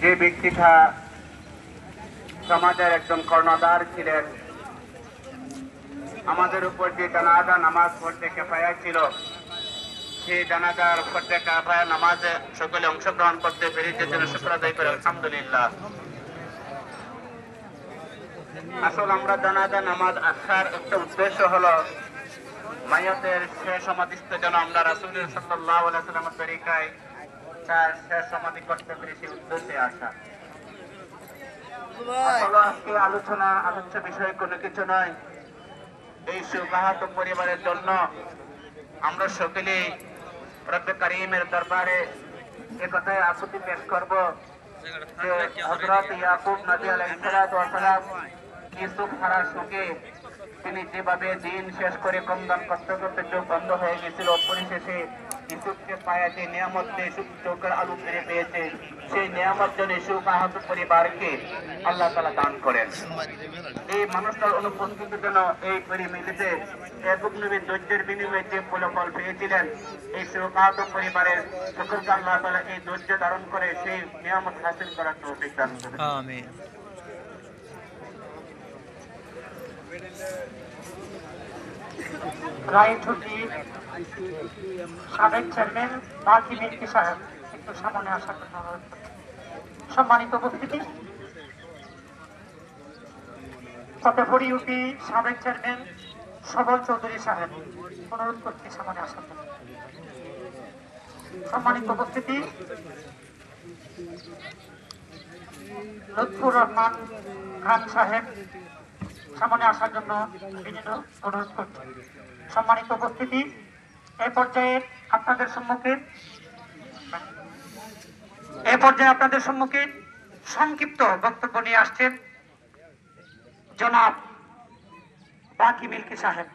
যে ব্যক্তিটা সমাজের একজন কর্ণধার ছিলেন, আমাদের উপর যে জানাজা নামাজ পড়তে কেফায়া ছিল, সেই জানাজার পড়তে কেফায়া নামাজে সকলে অংশগ্রহণ করতে পেরেছে, যেন শুকর আদায় করে আলহামদুলিল্লাহ। আসল আমরা জানাজা নামাজ আসার একটা উদ্দেশ্য হলো মাইয়াতের শেষ সমাধিস্থ যেন আমরা রাসূলের সাল্লাল্লাহু আলাইহি ওয়াসাল্লামের তরিকায় তার শেষ সমাধি করতে পেরে সেই উদ্দেশ্যে আসা। আসলে আজকে আলোচ্য বিষয় কোনো কিছু নয়। এই সুবাহাত পরিবারের জন্য আমরা সকলে রব্বে কারীমের দরবারে একথায় আকুতি পেশ করব যে হযরত ইয়াকুব নবী আলাইহিস সালাতু ওয়াস সালাম ইউসুফ হারার শোকে তিনি যেভাবে দিন শেষ করে ক্রন্দন করতে করতে চোখ বন্ধ হয়ে গেছিল, পরিশেষে ইউসুফকে পায়া যে নিয়ামত চোখের আলু ফিরে পেয়েছে, সেই নিয়ামত যেন ইউসুফ আহত পরিবারকে আল্লাহ তাআলা দান করেন। এই মানুষটার অনুপস্থিতি যেন এই পরিমিতিতে ইয়াকুব নবীর ধৈর্যের বিনিময়ে যে ফলাফল পেয়েছিলেন, এই শোকাহত পরিবারের সকলকে আল্লাহ তাআলা এই ধৈর্য ধারণ করে সেই নিয়ামত হাসিল করার তৌফিক দান করেন। আমিন। রায়চৌধুরী সাবেক চেয়ারম্যান বাকি ব্যক্তি সাহেব একটু সামনে আসার জন্য অনুরোধ করছি। সম্মানিত উপস্থিতি, ফতেপুর ইউপি সাবেক চেয়ারম্যান সবল চৌধুরী সাহেব অনুরোধ করছি সামনে আসার জন্য। সম্মানিত উপস্থিতি, লুৎফুর রহমান খান সাহেব সামনে আসার জন্য বিনীত অনুরোধ করছি। সম্মানিত উপস্থিতি, এই পর্যায়ে আপনাদের সম্মুখে সংক্ষিপ্ত বক্তব্য নিয়ে আসছেন জনাব বাকি মিল্কি সাহেব।